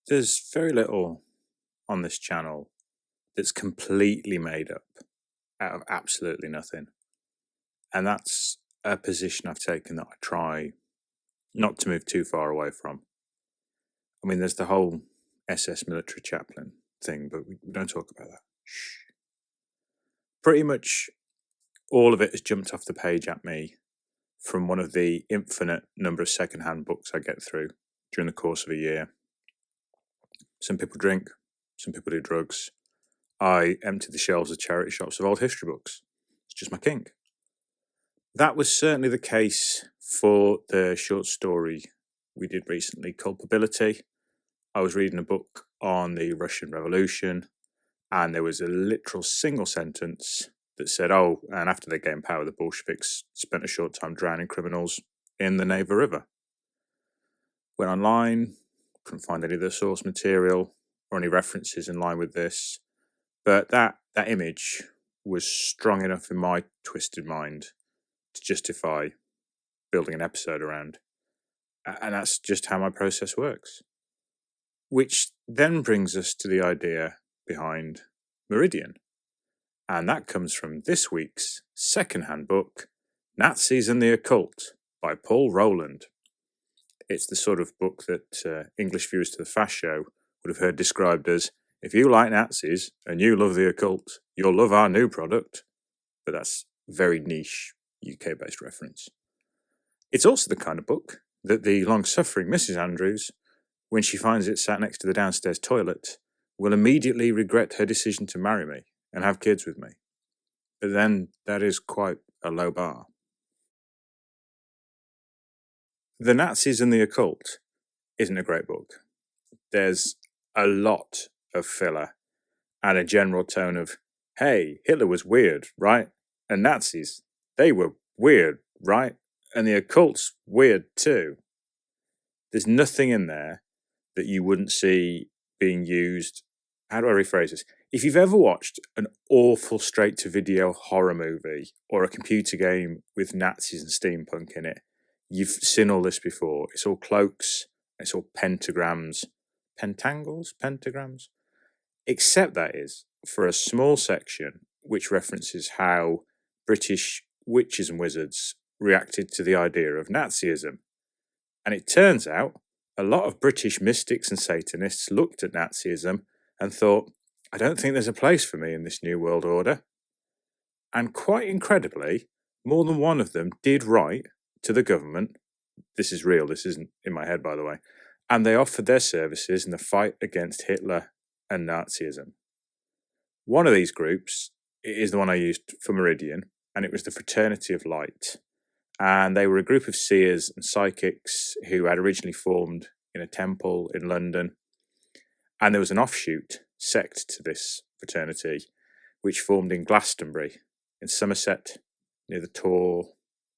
There's very little on this channel that's completely made up out of absolutely nothing. And that's a position I've taken that I try not to move too far away from. I mean, there's the whole SS military chaplain thing, but we don't talk about that. Shh. Pretty much all of it has jumped off the page at me from one of the infinite number of secondhand books I get through during the course of a year. Some people drink, some people do drugs. I empty the shelves of charity shops of old history books. It's just my kink. That was certainly the case for the short story we did recently, Culpability. I was reading a book on the Russian Revolution, and there was a literal single sentence that said, oh, and after they gained power, the Bolsheviks spent a short time drowning criminals in the Neva River. Went online, couldn't find any of the source material or any references in line with this, but that image was strong enough in my twisted mind to justify building an episode around. And that's just how my process works. Which then brings us to the idea behind Meridian. And that comes from this week's secondhand book, Nazis and the Occult by Paul Rowland. It's the sort of book that English viewers to the Fast Show would have heard described as, if you like Nazis and you love the occult, you'll love our new product. But that's very niche UK-based reference. It's also the kind of book that the long-suffering Mrs. Andrews, when she finds it sat next to the downstairs toilet, will immediately regret her decision to marry me and have kids with me. But then that is quite a low bar. The Nazis and the Occult isn't a great book. There's a lot of filler and a general tone of, hey, Hitler was weird, right? And Nazis, they were weird, right? And the occult's weird too. There's nothing in there that you wouldn't see being used. How do I rephrase this? If you've ever watched an awful straight-to-video horror movie or a computer game with Nazis and steampunk in it, you've seen all this before. It's all cloaks, it's all pentagrams. Pentagrams? Except that is for a small section which references how British witches and wizards reacted to the idea of Nazism. And it turns out a lot of British mystics and Satanists looked at Nazism and thought, I don't think there's a place for me in this new world order. And quite incredibly, more than one of them did write to the government. This is real, this isn't in my head, by the way. And they offered their services in the fight against Hitler and Nazism. One of these groups is the one I used for Meridian, and it was the Fraternity of Light. And they were a group of seers and psychics who had originally formed in a temple in London. And there was an offshoot sect to this fraternity, which formed in Glastonbury, in Somerset, near the Tor,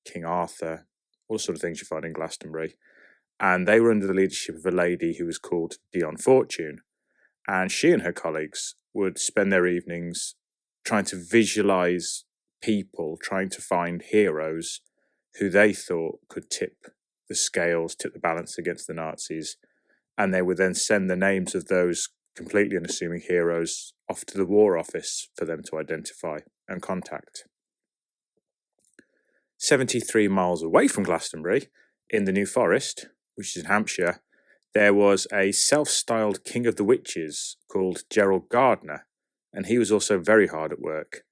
King Arthur, all the sort of things you find in Glastonbury. And they were under the leadership of a lady who was called Dion Fortune. And she and her colleagues would spend their evenings trying to visualize people, trying to find heroes who they thought could tip the scales, tip the balance against the Nazis. And they would then send the names of those completely unassuming heroes off to the War Office for them to identify and contact. 73 miles away from Glastonbury, in the New Forest, which is in Hampshire, there was a self-styled King of the Witches called Gerald Gardner, and he was also very hard at work.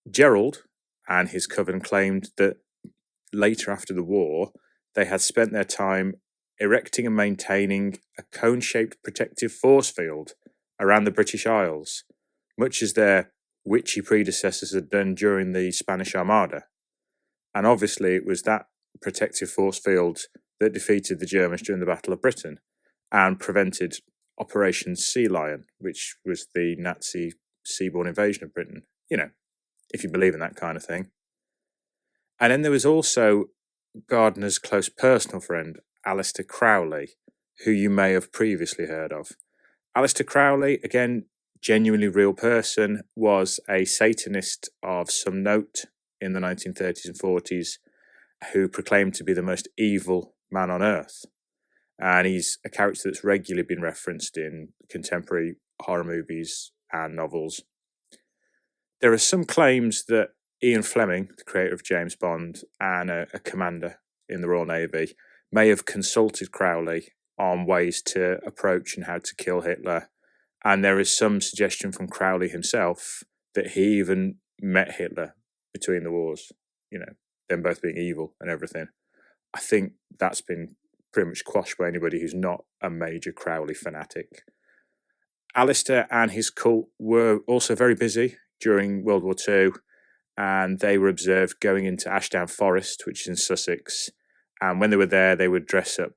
Gerald and his coven claimed that later after the war, they had spent their time erecting and maintaining a cone-shaped protective force field around the British Isles, much as their witchy predecessors had done during the Spanish Armada. And obviously it was that protective force field that defeated the Germans during the Battle of Britain and prevented Operation Sea Lion, which was the Nazi seaborne invasion of Britain, if you believe in that kind of thing. And then there was also Gardner's close personal friend, Aleister Crowley, who you may have previously heard of. Aleister Crowley, again, genuinely real person, was a Satanist of some note in the 1930s and 40s who proclaimed to be the most evil man on earth. and he's a character that's regularly been referenced in contemporary horror movies and novels. There are some claims that Ian Fleming, the creator of James Bond and a commander in the Royal Navy, may have consulted Crowley on ways to approach and how to kill Hitler. And there is some suggestion from Crowley himself that he even met Hitler between the wars, them both being evil and everything. I think that's been pretty much quashed by anybody who's not a major Crowley fanatic. Alistair and his cult were also very busy during World War II, and they were observed going into Ashdown Forest, which is in Sussex. And when they were there, they would dress up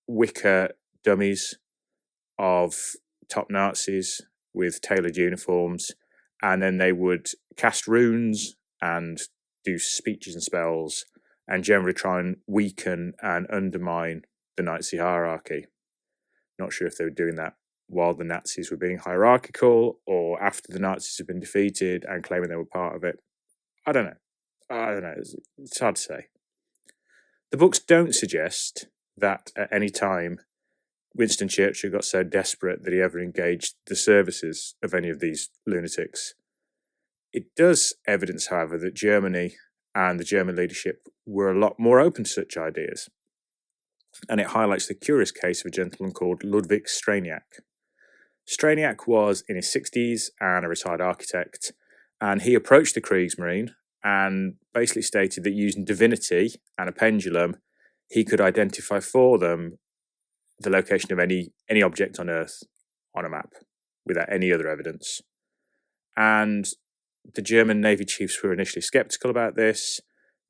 wicker dummies of top Nazis with tailored uniforms, and then they would cast runes and do speeches and spells and generally try and weaken and undermine the Nazi hierarchy. Not sure if they were doing that while the Nazis were being hierarchical or after the Nazis had been defeated and claiming they were part of it. I don't know. It's hard to say. The books don't suggest that at any time Winston Churchill got so desperate that he ever engaged the services of any of these lunatics. It does evidence, however, that Germany and the German leadership were a lot more open to such ideas. And it highlights the curious case of a gentleman called Ludwig Straniak. Straniak was in his 60s and a retired architect, and he approached the Kriegsmarine and basically stated that using divinity and a pendulum, he could identify for them the location of any object on Earth on a map without any other evidence. And the German Navy chiefs were initially skeptical about this,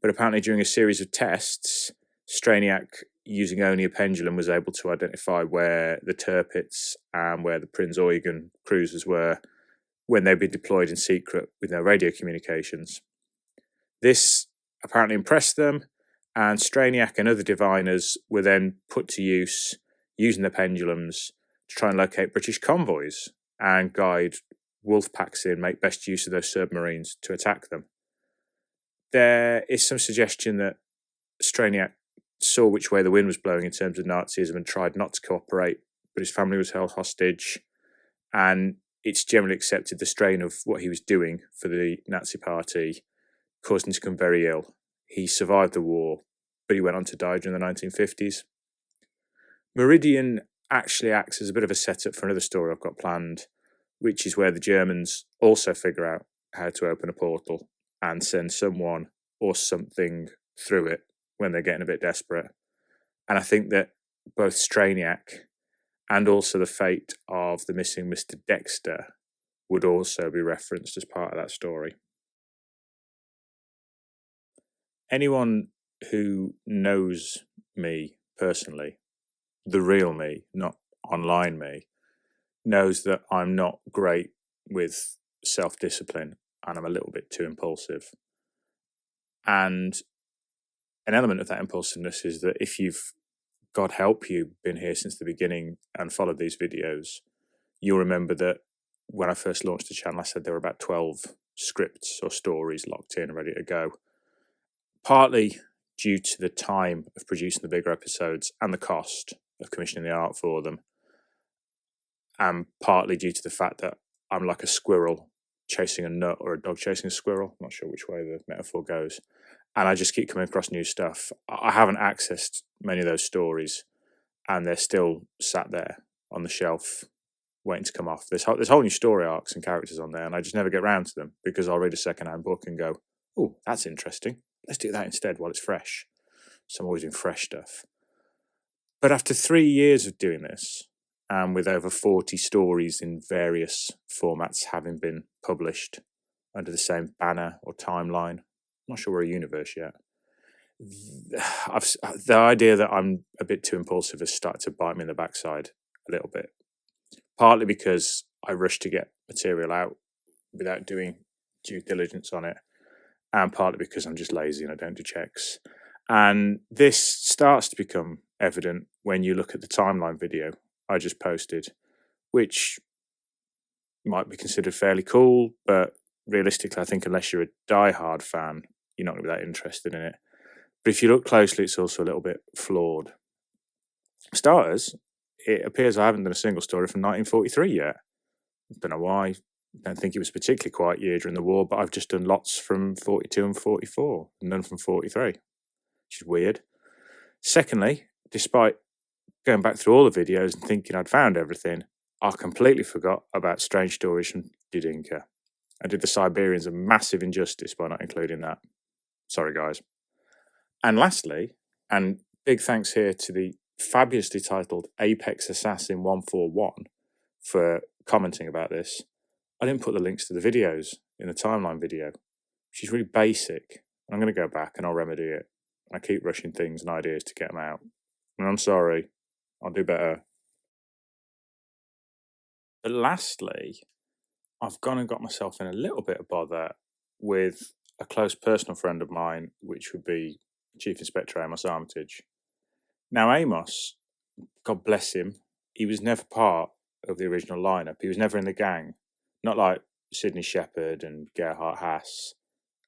but apparently during a series of tests, Straniak, using only a pendulum, was able to identify where the Tirpitz and where the Prinz Eugen cruisers were when they'd been deployed in secret with no radio communications. This apparently impressed them, and Straniak and other diviners were then put to use using the pendulums to try and locate British convoys and guide wolf packs in, make best use of those submarines to attack them. There is some suggestion that Straniak saw which way the wind was blowing in terms of Nazism and tried not to cooperate, but his family was held hostage, and it's generally accepted the strain of what he was doing for the Nazi party caused him to become very ill. He survived the war, but he went on to die during the 1950s. Meridian actually acts as a bit of a setup for another story I've got planned, which is where the Germans also figure out how to open a portal and send someone or something through it when they're getting a bit desperate. And I think that both Straniak and also the fate of the missing Mr. Dexter would also be referenced as part of that story. Anyone who knows me personally, the real me, not online me, knows that I'm not great with self-discipline and I'm a little bit too impulsive. And an element of that impulsiveness is that if you've, God help you, been here since the beginning and followed these videos, you'll remember that when I first launched the channel, I said there were about 12 scripts or stories locked in, ready to go. Partly due to the time of producing the bigger episodes and the cost of commissioning the art for them, and partly due to the fact that I'm like a squirrel chasing a nut or a dog chasing a squirrel. I'm not sure which way the metaphor goes. And I just keep coming across new stuff. I haven't accessed many of those stories, and they're still sat there on the shelf waiting to come off. There's whole new story arcs and characters on there, and I just never get around to them because I'll read a second-hand book and go, oh, that's interesting. Let's do that instead while it's fresh. So I'm always doing fresh stuff. But after 3 years of doing this, and with over 40 stories in various formats having been published under the same banner or timeline, I'm not sure we're a universe yet. The idea that I'm a bit too impulsive has started to bite me in the backside a little bit. Partly because I rush to get material out without doing due diligence on it, and partly because I'm just lazy and I don't do checks. And this starts to become evident when you look at the timeline video I just posted, which might be considered fairly cool, but realistically, I think unless you're a die-hard fan, you're not going to be that interested in it. But if you look closely, it's also a little bit flawed. Starters, it appears I haven't done a single story from 1943 yet. Don't know why. Don't think it was a particularly quiet year during the war, but I've just done lots from 42 and 44, and none from 43, which is weird. Secondly, despite going back through all the videos and thinking I'd found everything, I completely forgot about Strange Stories from Didinka. I did the Siberians a massive injustice by not including that. Sorry, guys. And lastly, and big thanks here to the fabulously titled Apex Assassin 141 for commenting about this. I didn't put the links to the videos in the timeline video, which is really basic. I'm going to go back and I'll remedy it. I keep rushing things and ideas to get them out. And I'm sorry. I'll do better. But lastly, I've gone and got myself in a little bit of bother with a close personal friend of mine, which would be Chief Inspector Amos Armitage. Now, Amos, God bless him, he was never part of the original lineup. He was never in the gang. Not like Sidney Shepherd and Gerhard Haas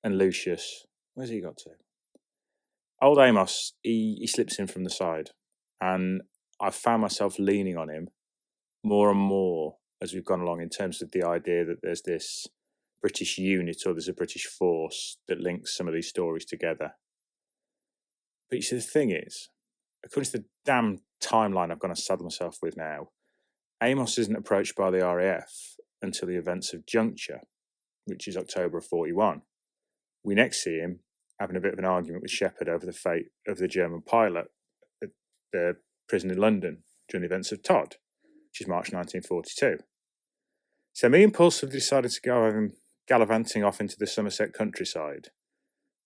and Lucius. Where's he got to? Old Amos, he slips in from the side. And I've found myself leaning on him more and more as we've gone along in terms of the idea that there's this British unit or there's a British force that links some of these stories together. But you see, the thing is, according to the damn timeline I've got to saddle myself with now, Amos isn't approached by the RAF until the events of Juncture, which is October of 41. We next see him having a bit of an argument with Shepherd over the fate of the German pilot at the prison in London during the events of Todd, which is March 1942. So me impulsively decided to go him gallivanting off into the Somerset countryside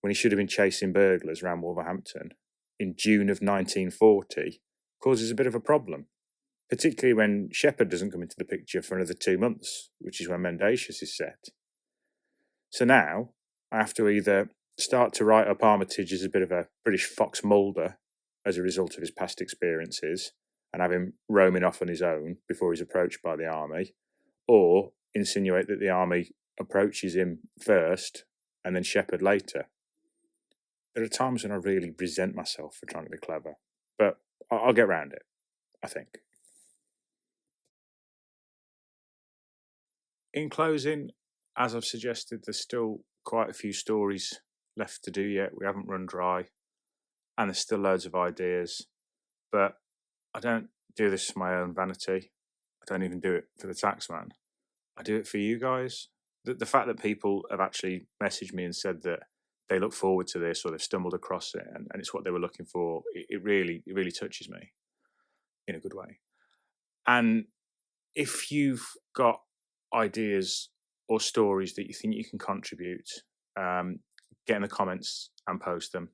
when he should have been chasing burglars around Wolverhampton in June of 1940 causes a bit of a problem, particularly when Shepherd doesn't come into the picture for another 2 months, which is when Mendacious is set. So now I have to either start to write up Armitage as a bit of a British Fox Mulder as a result of his past experiences and have him roaming off on his own before he's approached by the army, or insinuate that the army approaches him first and then Shepherd later. There are times when I really resent myself for trying to be clever, but I'll get around it, I think. In closing, as I've suggested, there's still quite a few stories left to do yet. We haven't run dry, and there's still loads of ideas, but I don't do this for my own vanity. I don't even do it for the taxman. I do it for you guys. The fact that people have actually messaged me and said that they look forward to this or they've stumbled across it and it's what they were looking for, it really touches me in a good way. And if you've got ideas or stories that you think you can contribute, get in the comments and post them,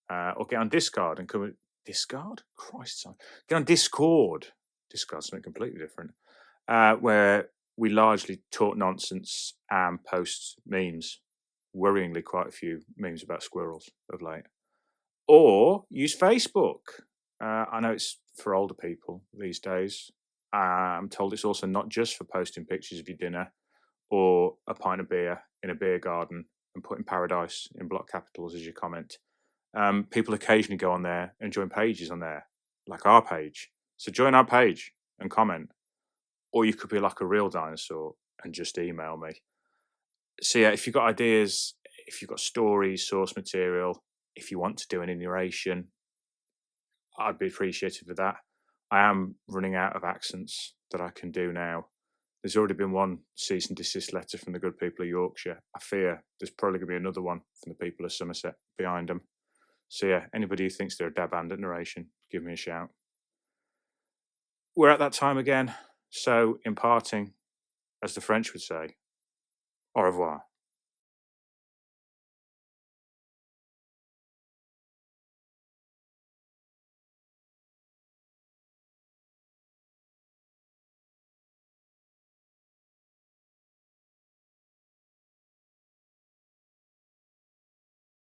or get on Discord and come. Discord? Christ, get on Discord. Discord's something completely different, where we largely talk nonsense and post memes. Worryingly, quite a few memes about squirrels of late. Or use Facebook. I know it's for older people these days. I'm told it's also not just for posting pictures of your dinner or a pint of beer in a beer garden and putting paradise in block capitals as your comment. People occasionally go on there and join pages on there, like our page. So join our page and comment. Or you could be like a real dinosaur and just email me. So yeah, if you've got ideas, if you've got stories, source material, if you want to do an narration, I'd be appreciative of that. I am running out of accents that I can do now. There's already been one cease and desist letter from the good people of Yorkshire. I fear there's probably going to be another one from the people of Somerset behind them. So yeah, anybody who thinks they're a dab hand at narration, give me a shout. We're at that time again. So in parting, as the French would say, au revoir.